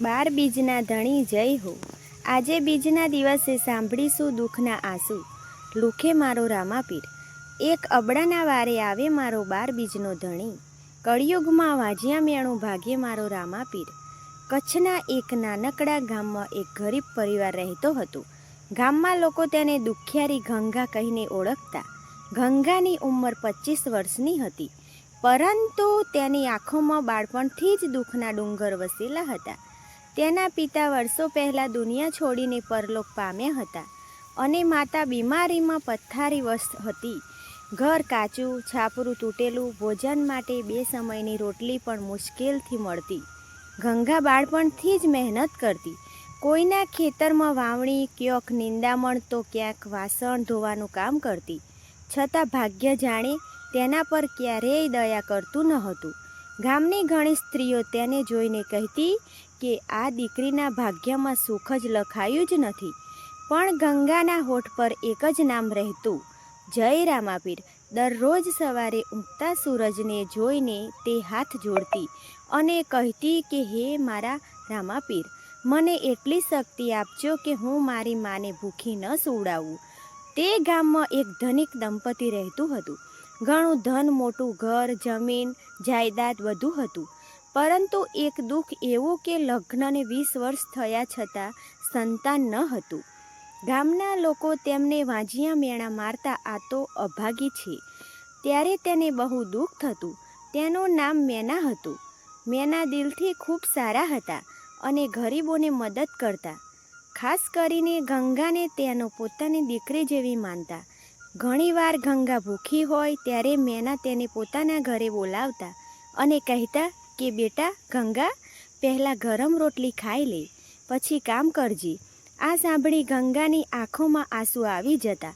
બાર બીજના ધણી જય હો. આજે બીજના દિવસે સાંભળીશું દુઃખના આંસુ, લુખે મારો રામાપીર. એક અબડાના વારે આવે મારો બાર બીજનો ધણી, કળિયુગમાં વાજ્યા મેણું ભાગે મારો રામાપીર. કચ્છના એક નાનકડા ગામમાં એક ગરીબ પરિવાર રહેતો હતો. ગામમાં લોકો તેને દુખિયારી ગંગા કહીને ઓળખતા. ગંગાની ઉંમર 25 વર્ષની હતી, પરંતુ તેની આંખોમાં બાળપણથી જ દુઃખના ડુંગર વસેલા હતા. તેના પિતા વર્ષો પહેલાં દુનિયા છોડીને પરલોક પામ્યા હતા અને માતા બીમારીમાં પથ્થારીવશ હતી. ઘર કાચું, છાપરું તૂટેલું, ભોજન માટે 2 સમયની રોટલી પણ મુશ્કેલથી મળતી. ગંગા બાળપણથી જ મહેનત કરતી. કોઈના ખેતરમાં વાવણી, ક્યાંક નિંદામણ તો ક્યાંક વાસણ ધોવાનું કામ કરતી. છતાં ભાગ્ય જાણે તેના પર ક્યારેય દયા કરતું ન હતું. ગામની ઘણી સ્ત્રીઓ તેને જોઈને કહેતી કે આ દીકરીના ભાગ્યમાં સુખ જ લખાયું જ નથી. પણ ગંગાના હોઠ પર એક જ નામ રહેતું, જય રામાપીર. દરરોજ સવારે ઉગતા સૂરજને જોઈને તે હાથ જોડતી અને કહેતી કે હે મારા રામાપીર, મને એટલી શક્તિ આપજો કે હું મારી માને ભૂખી ન સુવડાવું. તે ગામમાં એક ધનિક દંપતી રહેતું હતું. ઘણું ધન, મોટું ઘર, જમીન, જાયદાદ બધું હતું. પરંતુ એક દુઃખ એવું કે લગ્નને 20 વર્ષ થયા છતાં સંતાન ન હતું. ગામના લોકો તેમને વાંજિયા મેણા મારતા, આ તો અભાગી છે. ત્યારે તેને બહુ દુઃખ થતું. તેનું નામ મેના હતું. મેના દિલથી ખૂબ સારા હતા અને ગરીબોને મદદ કરતા. ખાસ કરીને ગંગાને તેનો પોતાની દીકરી જેવી માનતા. ઘણીવાર ગંગા ભૂખી હોય ત્યારે મેના તેને પોતાના ઘરે બોલાવતા અને કહેતા કે બેટા ગંગા, પહેલાં ગરમ રોટલી ખાઈ લે, પછી કામ કરજે. આ સાંભળી ગંગાની આંખોમાં આંસુ આવી જતા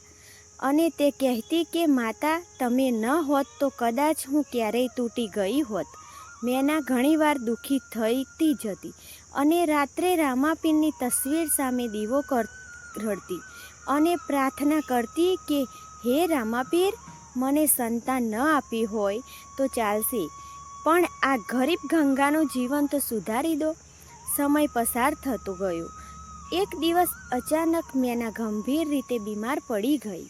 અને તે કહેતી કે માતા, તમે ન હોત તો કદાચ હું ક્યારેય તૂટી ગઈ હોત. મેના ઘણીવાર દુઃખી થતી જતી અને રાત્રે રામાપીરની તસવીર સામે દીવો રડતી અને પ્રાર્થના કરતી કે હે રામાપીર, મને સંતાન ન આપી હોય તો ચાલશે, પણ આ ગરીબ ગંગાનું જીવન તો સુધારી દો. સમય પસાર થતો ગયો. એક દિવસ અચાનક મેના ગંભીર રીતે બીમાર પડી ગઈ.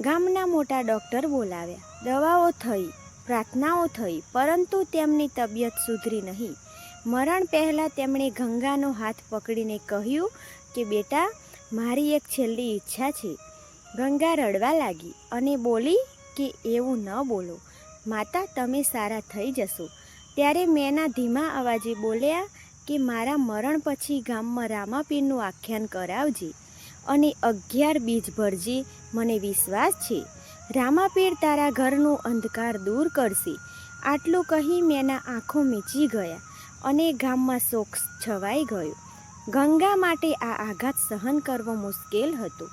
ગામના મોટા ડૉક્ટર બોલાવ્યા, દવાઓ થઈ, પ્રાર્થનાઓ થઈ, પરંતુ તેમની તબિયત સુધરી નહીં. મરણ પહેલાં તેમણે ગંગાનો હાથ પકડીને કહ્યું કે બેટા, મારી એક છેલ્લી ઈચ્છા છે. ગંગા રડવા લાગી અને બોલી કે એવું ન બોલો માતા, તમે સારા થઈ જશો. ત્યારે મેના ધીમા અવાજે બોલ્યા કે મારા મરણ પછી ગામમાં રામાપીરનું આખ્યાન કરાવજે અને 11 બીજ ભરજે. મને વિશ્વાસ છે રામાપીર તારા ઘરનું અંધકાર દૂર કરશે. આટલું કહી મેના આંખો મીચી ગયા અને ગામમાં શોક છવાઈ ગયો. ગંગા માટે આ આઘાત સહન કરવો મુશ્કેલ હતો.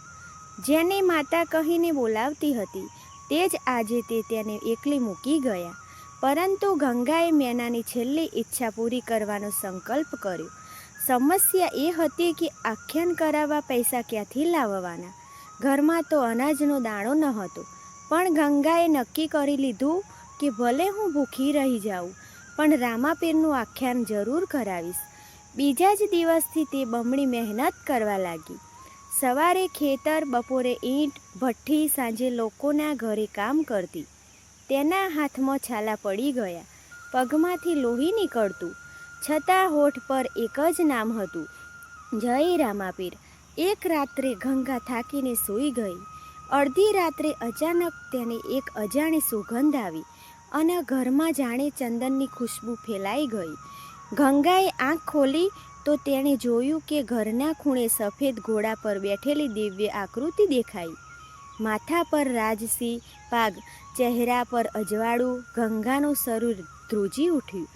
જેને માતા કહીને બોલાવતી હતી તે જ આજે તેને એકલી મૂકી ગયા. પરંતુ ગંગાએ મેનાની છેલ્લી ઈચ્છા પૂરી કરવાનો સંકલ્પ કર્યો. સમસ્યા એ હતી કે આખ્યાન કરાવવા પૈસા ક્યાંથી લાવવાના? ઘરમાં તો અનાજનો દાણો ન હતો. પણ ગંગાએ નક્કી કરી લીધું કે ભલે હું ભૂખી રહી જાઉં, પણ રામાપીરનું આખ્યાન જરૂર કરાવીશ. બીજા જ દિવસથી તે બમણી મહેનત કરવા લાગી. સવારે ખેતર, બપોરે ઈંટ ભઠ્ઠી, સાંજે લોકોના ઘરે કામ કરતી. તેના હાથમાં છાલા પડી ગયા, પગમાંથી લોહી નીકળતું, છતાં હોઠ પર એક જ નામ હતું, જય રામાપીર. એક રાત્રે ગંગા થાકીને સૂઈ ગઈ. અડધી રાત્રે અચાનક તેને એક અજાણી સુગંધ આવી અને ઘરમાં જાણે ચંદનની ખુશ્બુ ફેલાઈ ગઈ. ગંગાએ આંખ ખોલી તો તેણે જોયું કે ઘરના ખૂણે સફેદ ઘોડા પર બેઠેલી દિવ્ય આકૃતિ દેખાઈ. માથા પર રાજસી પાગ, ચહેરા પર અજવાળું. ગંગાનું શરીર ધ્રુજી ઉઠ્યું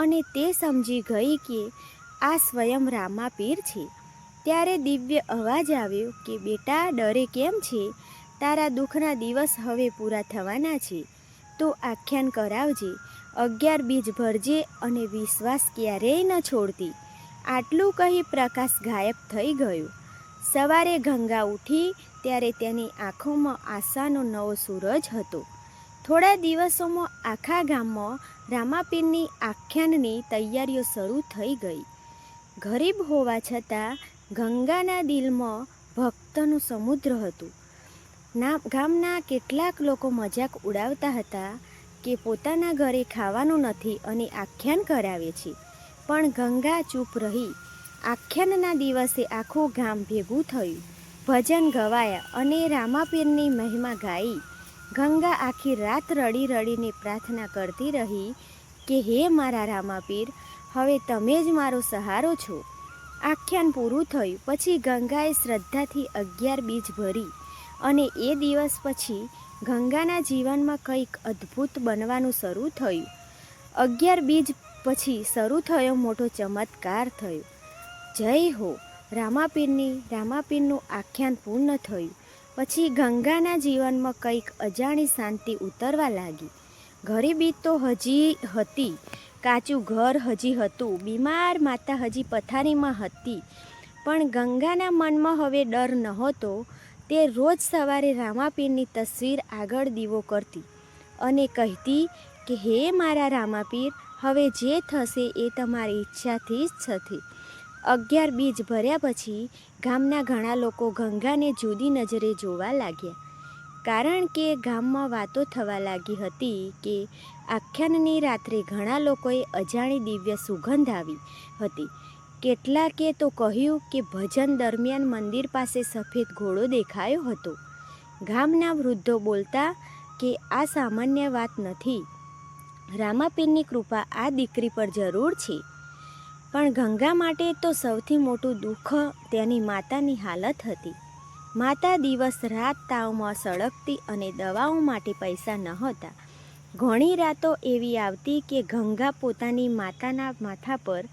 અને તે સમજી ગઈ કે આ સ્વયં રામાપીર છે. ત્યારે દિવ્ય અવાજ આવ્યો કે બેટા, ડરે કેમ છે? તારા દુઃખના દિવસ હવે પૂરા થવાના છે. તો આખ્યાન કરાવજે, 11 બીજ ભરજે અને વિશ્વાસ ક્યારેય ન છોડતી. આટલું કહી પ્રકાશ ગાયબ થઈ ગયો. સવારે ગંગા ઉઠી ત્યારે તેની આંખોમાં આશાનો નવો સૂરજ હતો. થોડા દિવસોમાં આખા ગામમાં રામાપીરની આખ્યાનની તૈયારીઓ શરૂ થઈ ગઈ. ગરીબ હોવા છતાં ગંગાના દિલમાં ભક્તનું સમુદ્ર હતું. ગામના કેટલાક લોકો મજાક ઉડાવતા હતા કે પોતાના ઘરે ખાવાનું નથી અને આખ્યાન કરાવે છે, પણ ગંગા ચૂપ રહી. આખ્યાનના દિવસે આખું ગામ ભેગું થયું, ભજન ગવાયા અને રામાપીરની મહિમા ગાઈ. ગંગા આખી રાત રડી રડીને પ્રાર્થના કરતી રહી કે હે મારા રામાપીર, હવે તમે જ મારો સહારો છો. આખ્યાન પૂરું થયું પછી ગંગાએ શ્રદ્ધાથી 11 બીજ ભરી અને એ દિવસ પછી ગંગાના જીવનમાં કંઈક અદ્ભુત બનવાનું શરૂ થયું. 11 બીજ પછી શરૂ થયો મોટો ચમત્કાર થયો. જય હો રામાપીરનું આખ્યાન પૂર્ણ થયું પછી ગંગાના જીવનમાં કંઈક અજાણી શાંતિ ઉતરવા લાગી. ગરીબી તો હજી હતી, કાચું ઘર હજી હતું, બીમાર માતા હજી પથારીમાં હતી, પણ ગંગાના મનમાં હવે ડર નહોતો. તે રોજ સવારે રામાપીરની તસવીર આગળ દીવો કરતી અને કહેતી કે હે મારા રામાપીર, હવે જે થશે એ તમારી ઈચ્છાથી જ થશે. 11 બીજ ભર્યા પછી ગામના ઘણા લોકો ગંગાને જુદી નજરે જોવા લાગ્યા, કારણ કે ગામમાં વાતો થવા લાગી હતી કે આખ્યાનની રાત્રે ઘણા લોકોએ અજાણી દિવ્ય સુગંધ આવી હતી. કેટલાકે તો કહ્યું કે ભજન દરમિયાન મંદિર પાસે સફેદ ઘોડો દેખાયો હતો. ગામના વૃદ્ધો બોલતા કે આ સામાન્ય વાત નથી, રામાપીરની કૃપા આ દીકરી પર જરૂર છે. પણ ગંગા માટે તો સૌથી મોટું દુઃખ તેની માતાની હાલત હતી. માતા દિવસ રાત તાવમાં સળગતી અને દવાઓ માટે પૈસા નહોતા. ઘણી રાતો એવી આવતી કે ગંગા પોતાની માતાના માથા પર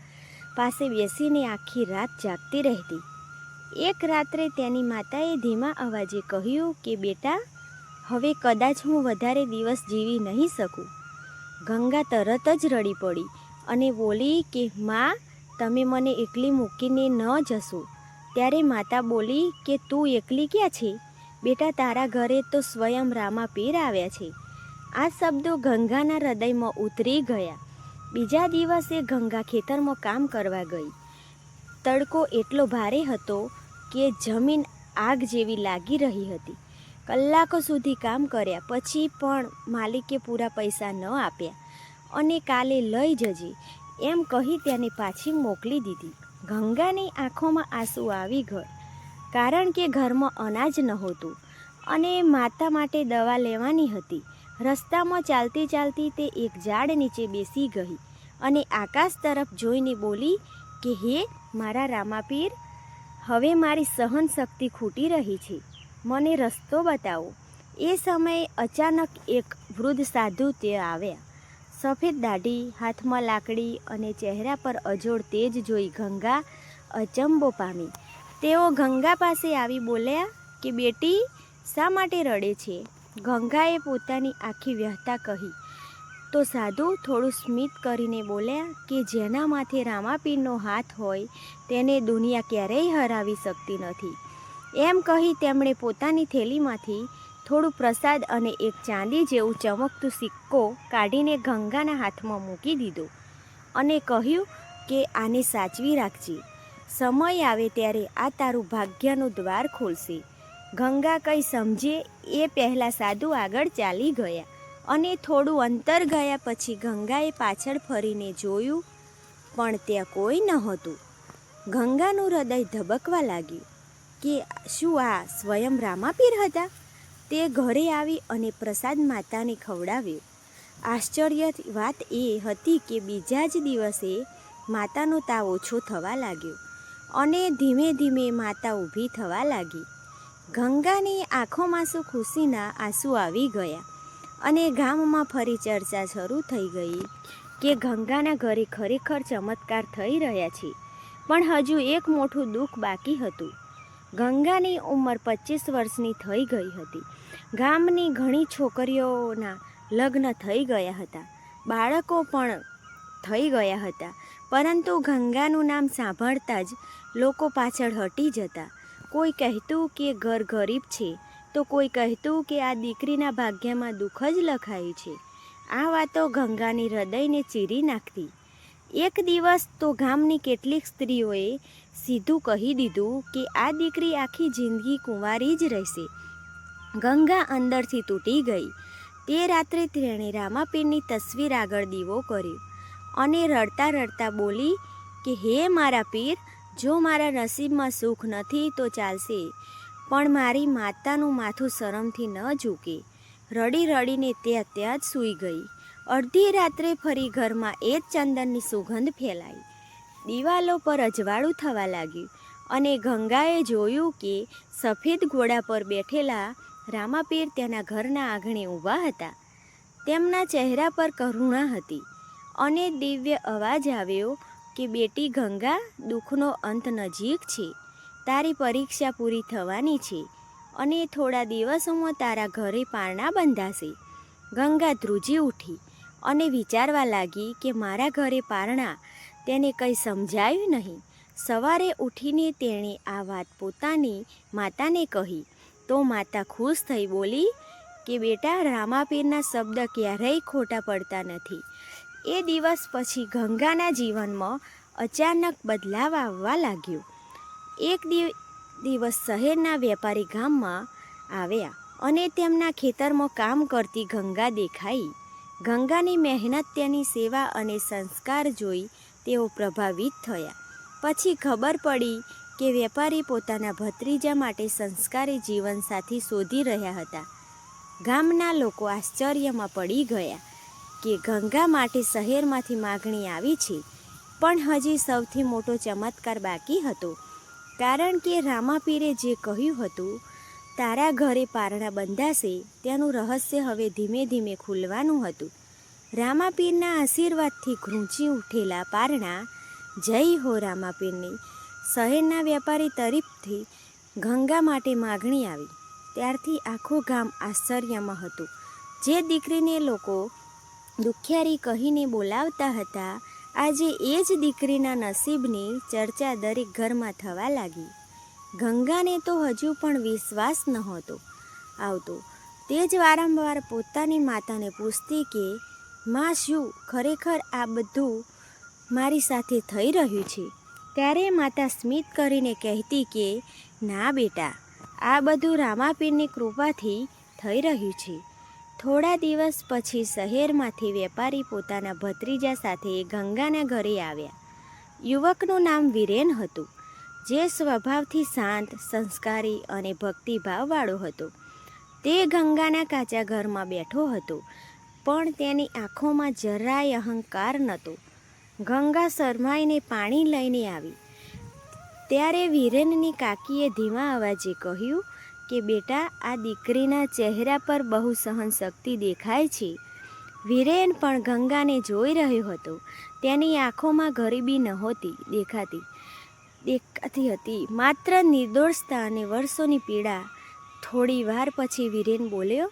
પાસે બેસીને આખી રાત જાગતી રહેતી. એક રાત્રે તેની માતાએ ધીમા અવાજે કહ્યું કે બેટા, હવે કદાચ હું વધારે દિવસ જીવી નહીં શકું. ગંગા તરત જ રડી પડી અને બોલી કે માં, તમે મને એકલી મૂકીને ન જશો. ત્યારે માતા બોલી કે તું એકલી ક્યાં છે બેટા, તારા ઘરે તો સ્વયં રામાપીર આવ્યા છે. આ શબ્દો ગંગાના હૃદયમાં ઉતરી ગયા. બીજા દિવસે ગંગા ખેતરમાં કામ કરવા ગઈ. તડકો એટલો ભારે હતો કે જમીન આગ જેવી લાગી રહી હતી. કલાકો સુધી કામ કર્યા પછી પણ માલિકે પૂરા પૈસા ન આપ્યા અને કાલે લઈ જજે એમ કહી તેને પાછી મોકલી દીધી. ગંગાની આંખોમાં આંસુ આવી ગયા, કારણ કે ઘરમાં અનાજ નહોતું અને માતા માટે દવા લેવાની હતી. રસ્તામાં ચાલતી ચાલતી તે એક ઝાડ નીચે બેસી ગઈ અને આકાશ તરફ જોઈને બોલી કે હે મારા રામાપીર, હવે મારી સહન શક્તિ ખૂટી રહી છે, મને રસ્તો બતાવો. એ સમયે અચાનક એક વૃદ્ધ સાધુ ત્યાં આવ્યા. સફેદ દાઢી, હાથમાં લાકડી અને ચહેરા પર અજોડ તેજ જોઈ ગંગા અચંબો પામી. તેઓ ગંગા પાસે આવી બોલ્યા કે બેટી, શા માટે રડે છે? ગંગાએ પોતાની આખી વ્યથા કહી તો સાધુ થોડું સ્મિત કરીને બોલ્યા કે જેના માથે રામાપીરનો હાથ હોય તેને દુનિયા ક્યારેય હરાવી શકતી નથી. એમ કહી તેમણે પોતાની થેલીમાંથી થોડું પ્રસાદ અને એક ચાંદી જેવું ચમકતું સિક્કો કાઢીને ગંગાના હાથમાં મૂકી દીધો અને કહ્યું કે આને સાચવી રાખજે. સમય આવે ત્યારે આ તારું ભાગ્યનું દ્વાર ખોલશે. ગંગા કંઈ સમજે એ પહેલાં સાધુ આગળ ચાલી ગયા અને થોડું અંતર ગયા પછી ગંગાએ પાછળ ફરીને જોયું, પણ ત્યાં કોઈ નહોતું. ગંગાનું હૃદય ધબકવા લાગ્યું કે શું આ સ્વયં રામાપીર હતા? તે ઘરે આવી અને પ્રસાદ માતાને ખવડાવ્યો. આશ્ચર્ય વાત એ હતી કે બીજા જ દિવસે માતાનો તાવ ઓછો થવા લાગ્યો અને ધીમે ધીમે માતા ઊભી થવા લાગી. ગંગાની આંખોમાં ખુશીના આંસુ આવી ગયા અને ગામમાં ફરી ચર્ચા શરૂ થઈ ગઈ કે ગંગાના ઘરે ખરેખર ચમત્કાર થઈ રહ્યા છે. પણ હજુ એક મોટું દુઃખ બાકી હતું. ગંગાની ઉંમર 25 વર્ષની થઈ ગઈ હતી. ગામની ઘણી છોકરીઓના લગ્ન થઈ ગયા હતા, બાળકો પણ થઈ ગયા હતા, પરંતુ ગંગાનું નામ સાંભળતા જ લોકો પાછળ હટી જતા. કોઈ કહેતું કે ઘર ગરીબ છે તો કોઈ કહેતું કે આ દીકરીના ભાગ્યમાં દુઃખ જ લખાયું છે. આ વાતો ગંગાની હૃદયને ચીરી નાખતી. એક દિવસ તો ગામની કેટલીક સ્ત્રીઓએ સીધું કહી દીધું કે આ દીકરી આખી જિંદગી કુંવારી જ રહેશે. ગંગા અંદરથી તૂટી ગઈ. તે રાત્રે તેણે રામાપીરની તસવીર આગળ દીવો કર્યો અને રડતા રડતા બોલી કે હે મારા પીર, જો મારા નસીબમાં સુખ નથી તો ચાલશે, પણ મારી માતાનું માથું શરમથી ન ઝૂકે. રડી રડીને તે ત્યાં જ સૂઈ ગઈ. અડધી રાત્રે ફરી ઘરમાં એ જ ચંદનની સુગંધ ફેલાઈ. દિવાલો પર અજવાળું થવા લાગ્યું અને ગંગાએ જોયું કે સફેદ ઘોડા પર બેઠેલા રામાપીર તેના ઘરના આંગણે ઊભા હતા. તેમના ચહેરા પર કરુણા હતી અને દિવ્ય અવાજ આવ્યો કે બેટી ગંગા, દુઃખનો અંત નજીક છે. તારી પરીક્ષા પૂરી થવાની છે અને થોડા દિવસોમાં તારા ઘરે પારણા બંધાશે. ગંગા ધ્રુજી ઉઠી અને વિચારવા લાગી કે મારા ઘરે પારણા, તેને કંઈ સમજાયું નહીં. સવારે ઉઠીને તેણે આ વાત પોતાની માતાને કહી તો માતા ખુશ થઈ બોલી કે બેટા, રામાપીરના શબ્દ ક્યારેય ખોટા પડતા નથી. એ દિવસ પછી ગંગાના જીવનમાં અચાનક બદલાવ આવવા લાગ્યો. એક દિવસ શહેરના વેપારી ગામમાં આવ્યા અને તેમના ખેતરમાં કામ કરતી ગંગા દેખાઈ. ગંગાની મહેનત, તેની સેવા અને સંસ્કાર જોઈ તેઓ પ્રભાવિત થયા. પછી ખબર પડી કે વેપારી પોતાના ભત્રીજા માટે સંસ્કારી જીવનસાથી શોધી રહ્યા હતા. ગામના લોકો આશ્ચર્યમાં પડી ગયા કે ગંગા માટે શહેરમાંથી માગણી આવી છે. પણ હજી સૌથી મોટો ચમત્કાર બાકી હતો, કારણ કે રામાપીરે જે કહ્યું હતું, તારા ઘરે પારણા બંધાશે, તેનું રહસ્ય હવે ધીમે ધીમે ખુલવાનું હતું. રામાપીરના આશીર્વાદથી ઘૂંચી ઉઠેલા પારણા, જય હો રામાપીરની, શહેરના વેપારી તરફથી ગંગા માટે માગણી આવી. ત્યારથી આખું ગામ આશ્ચર્યમાં હતું. જે દીકરીને લોકો દુખિયારી કહીને બોલાવતા હતા, આજે એ જ દીકરીના નસીબની ચર્ચા દરેક ઘરમાં થવા લાગી. ગંગાને તો હજુ પણ વિશ્વાસ નહોતો આવતો. તે જ વારંવાર પોતાની માતાને પૂછતી કે માં, શું ખરેખર આ બધું મારી સાથે થઈ રહ્યું છે? ત્યારે માતા સ્મિત કરીને કહેતી કે ના બેટા, આ બધું રામાપીરની કૃપાથી થઈ રહ્યું છે. થોડા દિવસ પછી શહેરમાંથી વેપારી પોતાના ભત્રીજા સાથે ગંગાના ઘરે આવ્યા. યુવકનું નામ વીરેન હતું, જે સ્વભાવથી શાંત, સંસ્કારી અને ભક્તિભાવવાળો હતો. તે ગંગાના કાચા ઘરમાં બેઠો હતો, પણ તેની આંખોમાં જરાય અહંકાર નહોતો. ગંગા શરમાઈને પાણી લઈને આવી ત્યારે વીરેનની કાકીએ ધીમા અવાજે કહ્યું કે બેટા, આ દીકરીના ચહેરા પર બહુ સહનશક્તિ દેખાય છે. વીરેન પણ ગંગાને જોઈ રહ્યો હતો. તેની આંખોમાં ગરીબી નહોતી દેખાતી હતી, માત્ર નિર્દોષતા અને વર્ષોની પીડા. થોડી વાર પછી વીરેન બોલ્યો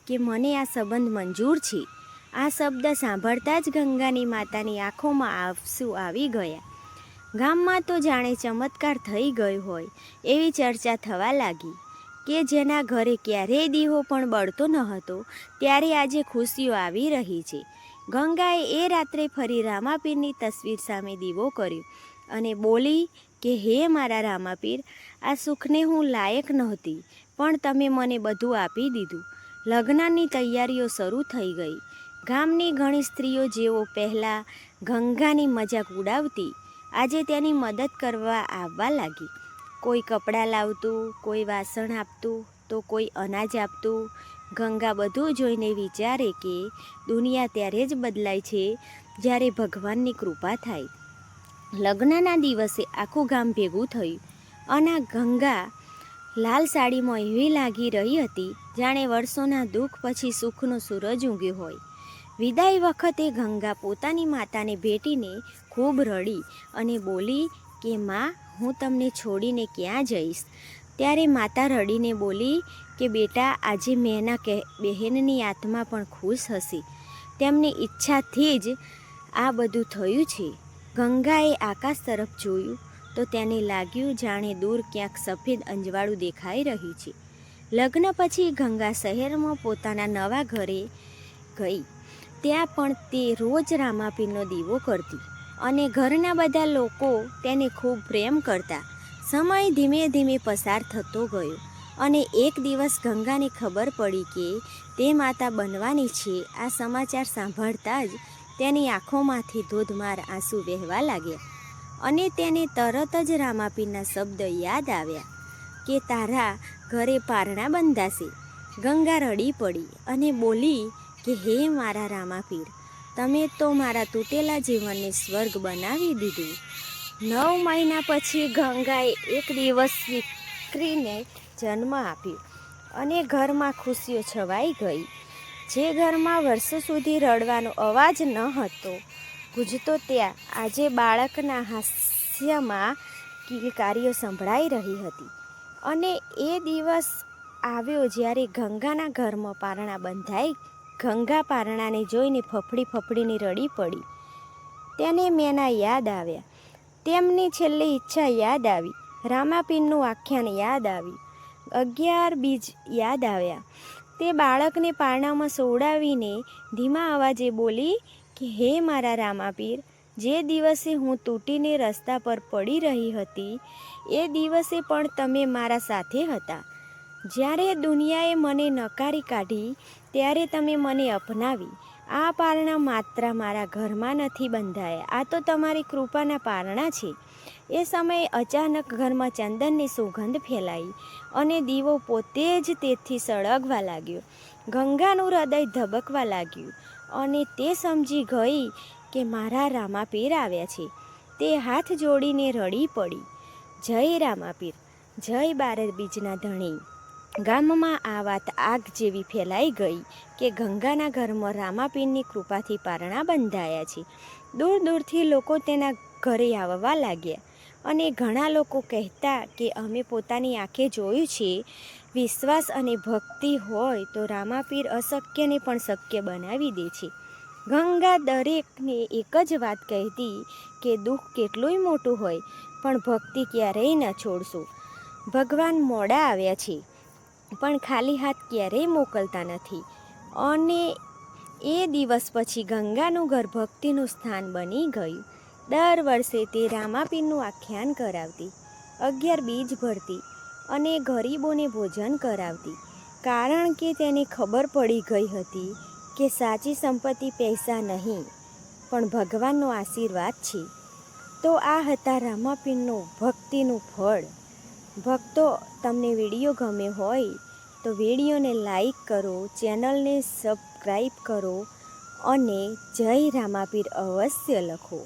કે મને આ સંબંધ મંજૂર છે. આ શબ્દ સાંભળતા જ ગંગાની માતાની આંખોમાં આંસુ આવી ગયા. ગામમાં તો જાણે ચમત્કાર થઈ ગયો હોય એવી ચર્ચા થવા લાગી કે જેના ઘરે ક્યારેય દીવો પણ બળતો ન હતો, ત્યારે આજે ખુશીઓ આવી રહી છે. ગંગાએ એ રાત્રે ફરી રામાપીરની તસવીર સામે દીવો કર્યો અને બોલી કે હે મારા રામાપીર, આ સુખને હું લાયક નહોતી, પણ તમે મને બધું આપી દીધું. લગ્નની તૈયારીઓ શરૂ થઈ ગઈ. ગામની ઘણી સ્ત્રીઓ, જેઓ પહેલાં ગંગાની મજાક ઉડાવતી, આજે તેની મદદ કરવા આવવા લાગી. કોઈ કપડાં લાવતું, કોઈ વાસણ આપતું, તો કોઈ અનાજ આપતું. ગંગા બધું જોઈને વિચારે કે દુનિયા ત્યારે જ બદલાય છે જ્યારે ભગવાનની કૃપા થાય. લગ્નના દિવસે આખું ગામ ભેગું થયું અને ગંગા લાલ સાડીમાં એવી લાગી રહી હતી જાણે વર્ષોના દુઃખ પછી સુખનો સૂરજ ઉગ્યો હોય. વિદાય વખતે ગંગા પોતાની માતાને ભેટીને ખૂબ રડી અને બોલી કે માં, હું તમને છોડીને ક્યાં જઈશ? ત્યારે માતા રડીને બોલી કે બેટા, આજે મેના બહેનની આત્મા પણ ખુશ હશે. તેમની ઈચ્છાથી જ આ બધું થયું છે. ગંગાએ આકાશ તરફ જોયું તો તેને લાગ્યું જાણે દૂર ક્યાંક સફેદ અંજવાળું દેખાઈ રહ્યું છે. લગ્ન પછી ગંગા શહેરમાં પોતાના નવા ઘરે ગઈ. ત્યાં પણ તે રોજ રામાપીરનો દીવો કરતી અને ઘરના બધા લોકો તેને ખૂબ પ્રેમ કરતા. સમય ધીમે ધીમે પસાર થતો ગયો અને એક દિવસ ગંગાને ખબર પડી કે તે માતા બનવાની છે. આ સમાચાર સાંભળતા જ તેની આંખોમાંથી ધોધમાર આંસુ વહેવા લાગ્યા અને તેને તરત જ રામાપીરના શબ્દ યાદ આવ્યા કે તારા ઘરે પારણા બંધાશે. ગંગા રડી પડી અને બોલી કે હે મારા રામાપીર, તમે તો મારા તૂટેલા જીવનને સ્વર્ગ બનાવી દીધું. 9 મહિના પછી ગંગાએ એક દિવસ દીકરીને જન્મ આપ્યો અને ઘરમાં ખુશીઓ છવાઈ ગઈ. જે ઘરમાં વર્ષો સુધી રડવાનો અવાજ ન હતો ગુંજતો, ત્યાં આજે બાળકના હાસ્યમાં કિલકારીઓ સંભળાઈ રહી હતી. અને એ દિવસ આવ્યો જ્યારે ગંગાના ઘરમાં પારણા બંધાઈ. ગંગા પારણાને જોઈને ફફડી ફફડીને રડી પડી. તેને મેના યાદ આવ્યા, તેમની છેલ્લી ઈચ્છા યાદ આવી, રામાપીરનું આખ્યાન યાદ આવ્યું, 11 બીજ યાદ આવ્યા. તે બાળકને પારણામાં સોવડાવીને ધીમા અવાજે બોલી કે હે મારા રામાપીર, જે દિવસે હું તૂટીને રસ્તા પર પડી રહી હતી એ દિવસે પણ તમે મારા સાથે હતા. જ્યારે દુનિયાએ મને નકારી કાઢી ત્યારે તમે મને અપનાવી. આ પારણા માત્ર મારા ઘરમાં નથી બંધાયા, આ તો તમારી કૃપાના પારણા છે. એ સમયે અચાનક ઘરમાં ચંદનની સુગંધ ફેલાઈ અને દીવો પોતે જ તેથી સળગવા લાગ્યો. ગંગાનું હૃદય ધબકવા લાગ્યું અને તે સમજી ગઈ કે મારા રામાપીર આવ્યા છે. તે હાથ જોડીને રડી પડી, જય રામાપીર, જય 12 બીજના ધણી. ગામમાં આ વાત આગ જેવી ફેલાઈ ગઈ કે ગંગાના ઘરમાં રામાપીરની કૃપાથી પારણા બંધાયા છે. દૂર દૂરથી લોકો તેના ઘરે આવવા લાગ્યા અને ઘણા લોકો કહેતા કે અમે પોતાની આંખે જોયું છે. વિશ્વાસ અને ભક્તિ હોય તો રામાપીર અશક્યને પણ શક્ય બનાવી દે છે. ગંગા દરેકને એક જ વાત કહેતી કે દુઃખ કેટલુંય મોટું હોય પણ ભક્તિ ક્યારેય ન છોડશો. ભગવાન મોડા આવ્યા છે પણ ખાલી હાથ ક્યારેય મોકલતા નથી. અને એ દિવસ પછી ગંગાનું ઘર ભક્તિનું સ્થાન બની ગયું. દર વર્ષે તે રામાપીરનું આખ્યાન કરાવતી, 11 બીજ ભરતી અને ગરીબોને ભોજન કરાવતી, કારણ કે તેને ખબર પડી ગઈ હતી કે સાચી સંપત્તિ પૈસા નહીં પણ ભગવાનનો આશીર્વાદ છે. તો આ હતા રામાપીરનું ભક્તિનું ફળ. ભક્તો, તમને વિડીયો ગમ્યો હોય તો વિડીયોને લાઈક કરો, ચેનલને સબસ્ક્રાઈબ કરો અને જય રામાપીર અવશ્ય લખો.